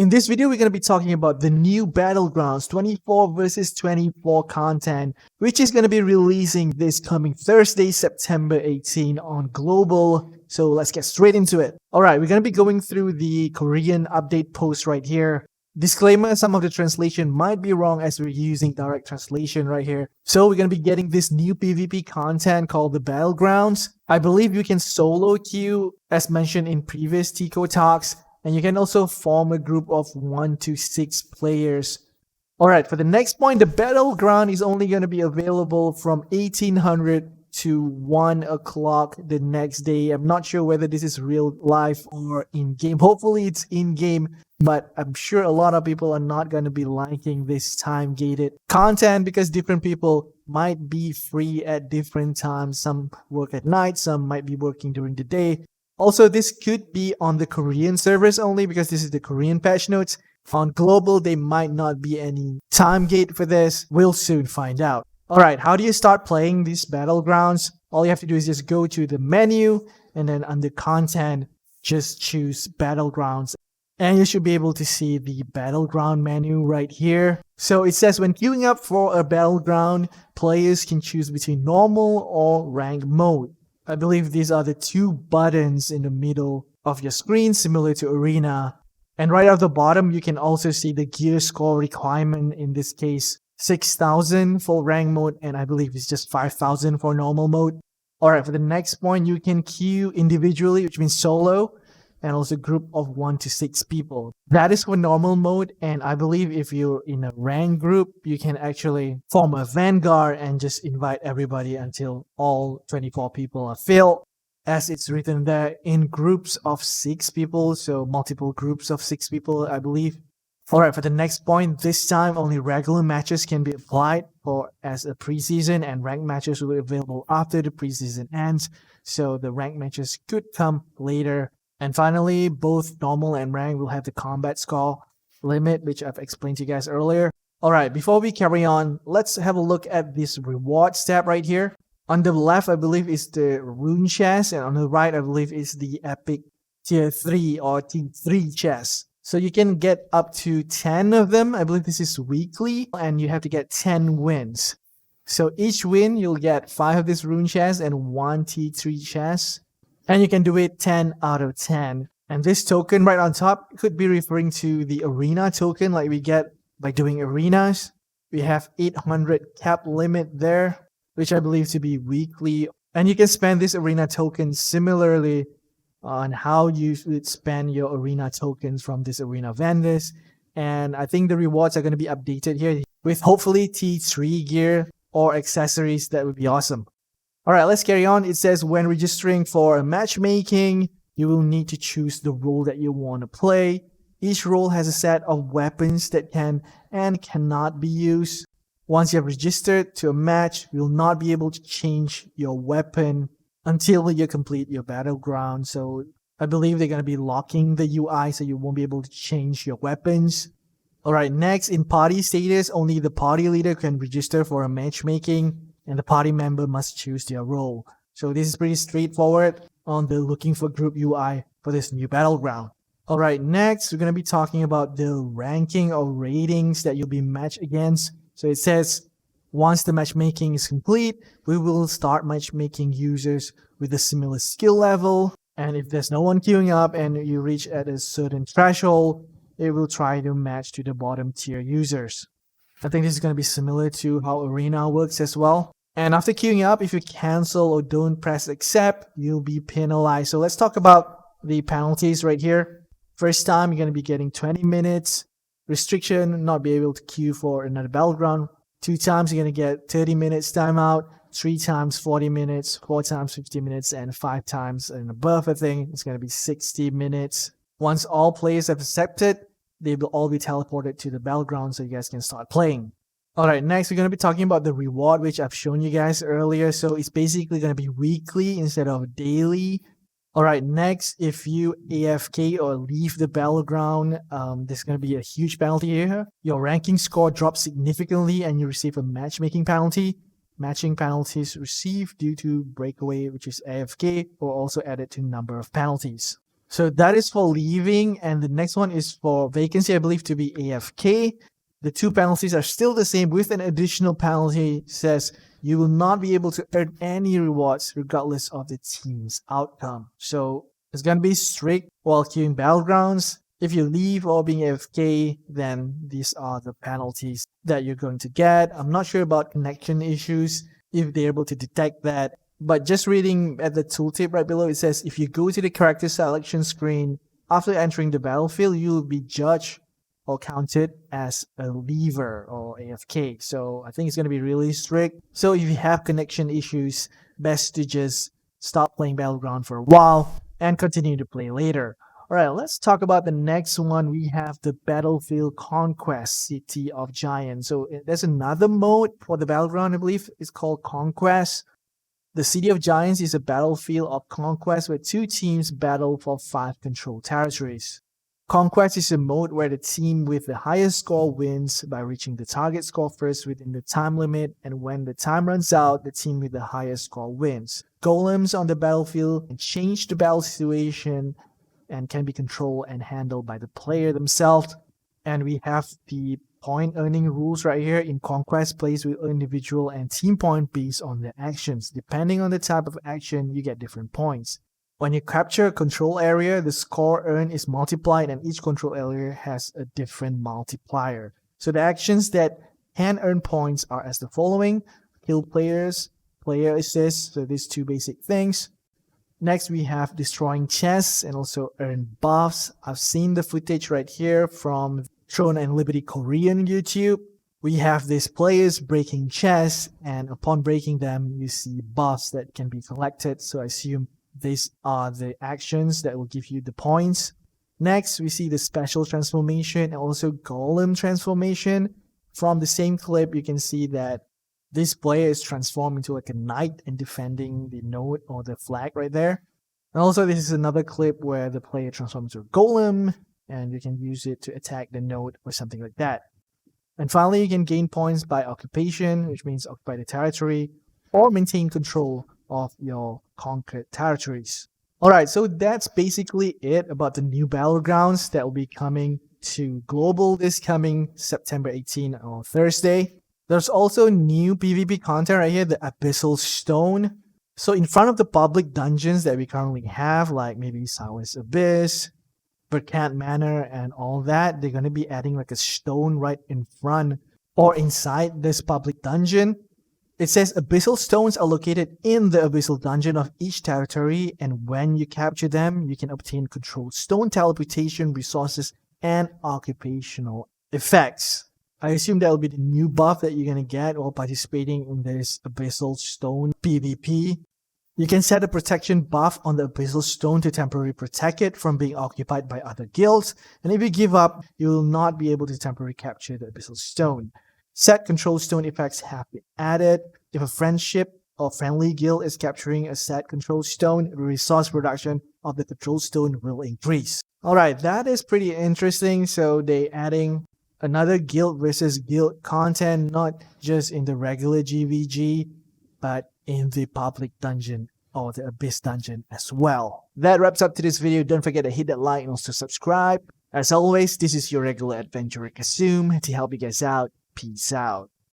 In this video, we're going to be talking about the new Battlegrounds 24 versus 24 content, which is going to be releasing this coming Thursday, September 18 on Global. So let's get straight into it. Alright, we're going to be going through the Korean update post right here. Disclaimer, some of the translation might be wrong as we're using direct translation right here. So we're going to be getting this new PvP content called the Battlegrounds. I believe you can solo queue as mentioned in previous Tico talks. And you can also form a group of 1 to 6 players. Alright, for the next point, the Battleground is only going to be available from 1800 to 1 o'clock the next day. I'm not sure whether this is real life or in-game. Hopefully it's in-game, but I'm sure a lot of people are not going to be liking this time-gated content because different people might be free at different times. Some work at night, some might be working during the day. Also, this could be on the Korean servers only because this is the Korean patch notes. On global, there might not be any time gate for this. We'll soon find out. Alright, how do you start playing these Battlegrounds? All you have to do is just go to the menu and then under content, just choose Battlegrounds. And you should be able to see the Battleground menu right here. So it says when queuing up for a Battleground, players can choose between normal or ranked mode. I believe these are the two buttons in the middle of your screen, similar to Arena. And right at the bottom, you can also see the gear score requirement, in this case, 6,000 for rank mode, and I believe it's just 5,000 for normal mode. Alright, for the next point, you can queue individually, which means solo, and also group of 1 to 6 people. That is for normal mode, and I believe if you're in a rank group, you can actually form a vanguard and just invite everybody until all 24 people are filled. As it's written there, in groups of 6 people, so multiple groups of 6 people, I believe. Alright, for the next point, this time only regular matches can be applied for as a preseason, and ranked matches will be available after the preseason ends, so the ranked matches could come later. And finally, both normal and rank will have the combat score limit, which I've explained to you guys earlier. Alright, before we carry on, let's have a look at this rewards tab right here. On the left, I believe is the rune chest, and on the right, I believe is the epic tier 3 or tier 3 chest. So you can get up to 10 of them. I believe this is weekly, and you have to get 10 wins. So each win, you'll get 5 of this rune chest and 1 tier 3 chest. And you can do it 10 out of 10. And this token right on top could be referring to the arena token like we get by doing arenas. We have 800 cap limit there, which I believe to be weekly. And you can spend this arena token similarly on how you would spend your arena tokens from this arena vendors. And I think the rewards are going to be updated here with hopefully T3 gear or accessories. That would be awesome. Alright, let's carry on. It says when registering for matchmaking, you will need to choose the role that you want to play. Each role has a set of weapons that can and cannot be used. Once you have registered to a match, you will not be able to change your weapon until you complete your battleground. So I believe they're going to be locking the UI so you won't be able to change your weapons. Alright, next, in party status, only the party leader can register for a matchmaking, and the party member must choose their role. So this is pretty straightforward on the looking for group UI for this new battleground. Alright, next we're going to be talking about the ranking or ratings that you'll be matched against. So it says, once the matchmaking is complete, we will start matchmaking users with a similar skill level. And if there's no one queuing up and you reach at a certain threshold, it will try to match to the bottom tier users. I think this is going to be similar to how Arena works as well. And after queuing up, if you cancel or don't press accept, you'll be penalized. So let's talk about the penalties right here. First time, you're going to be getting 20 minutes. Restriction, not be able to queue for another battleground. 2 times, you're going to get 30 minutes timeout. 3 times, 40 minutes. 4 times, 50 minutes. And 5 times and above, I think, it's going to be 60 minutes. Once all players have accepted, they will all be teleported to the battleground so you guys can start playing. Alright, next we're going to be talking about the reward, which I've shown you guys earlier. So it's basically going to be weekly instead of daily. Alright, next, if you AFK or leave the battleground, there's going to be a huge penalty here. Your ranking score drops significantly and you receive a matchmaking penalty. Matching penalties received due to breakaway, which is AFK, or also added to number of penalties. So that is for leaving, and the next one is for vacancy, I believe to be AFK. The two penalties are still the same with an additional penalty says you will not be able to earn any rewards regardless of the team's outcome. So it's going to be strict while queuing Battlegrounds. If you leave or being AFK, then these are the penalties that you're going to get. I'm not sure about connection issues, if they're able to detect that. But just reading at the tooltip right below, it says if you go to the character selection screen after entering the battlefield, you'll be judged or counted as a leaver or AFK. So I think it's going to be really strict. So if you have connection issues, best to just stop playing Battleground for a while and continue to play later. All right, let's talk about the next one. We have the Battlefield Conquest City of Giants. So there's another mode for the Battleground, I believe. It's called Conquest. The City of Giants is a battlefield of conquest where two teams battle for 5 controlled territories. Conquest is a mode where the team with the highest score wins by reaching the target score first within the time limit, and when the time runs out, the team with the highest score wins. Golems on the battlefield can change the battle situation and can be controlled and handled by the player themselves. And we have the point earning rules right here. In Conquest, players will earn individual and team point based on their actions. Depending on the type of action, you get different points. When you capture a control area, the score earned is multiplied, and each control area has a different multiplier. So the actions that can earn points are as the following: kill players, player assist, so these two basic things. Next, we have destroying chests and also earn buffs. I've seen the footage right here from Throne and Liberty Korean YouTube. We have these players breaking chests, and upon breaking them, you see buffs that can be collected. So I assume these are the actions that will give you the points. Next, we see the special transformation and also Golem transformation. From the same clip, you can see that this player is transformed into like a knight and defending the node or the flag right there. And also this is another clip where the player transforms into a golem and you can use it to attack the node or something like that. And finally, you can gain points by occupation, which means occupy the territory, or maintain control of your conquered territories. Alright, so that's basically it about the new Battlegrounds that will be coming to global this coming September 18 on Thursday. There's also new PvP content right here, the Abyssal Stone. So in front of the public dungeons that we currently have, like maybe Southwest Abyss, Burkant Manor, and all that, they're going to be adding like a stone right in front or inside this public dungeon. It says Abyssal Stones are located in the Abyssal Dungeon of each territory, and when you capture them, you can obtain controlled stone teleportation, resources, and occupational effects. I assume that will be the new buff that you're going to get while participating in this Abyssal Stone PvP. You can set a protection buff on the Abyssal Stone to temporarily protect it from being occupied by other guilds, and if you give up, you will not be able to temporarily capture the Abyssal Stone. Set control stone effects have been added. If a friendship or friendly guild is capturing a set control stone, the resource production of the control stone will increase. Alright, that is pretty interesting. So they're adding another guild versus guild content, not just in the regular GVG, but in the public dungeon or the Abyss dungeon as well. That wraps up today's video. Don't forget to hit that like and also subscribe. As always, this is your regular adventurer Kasum to help you guys out. Peace out.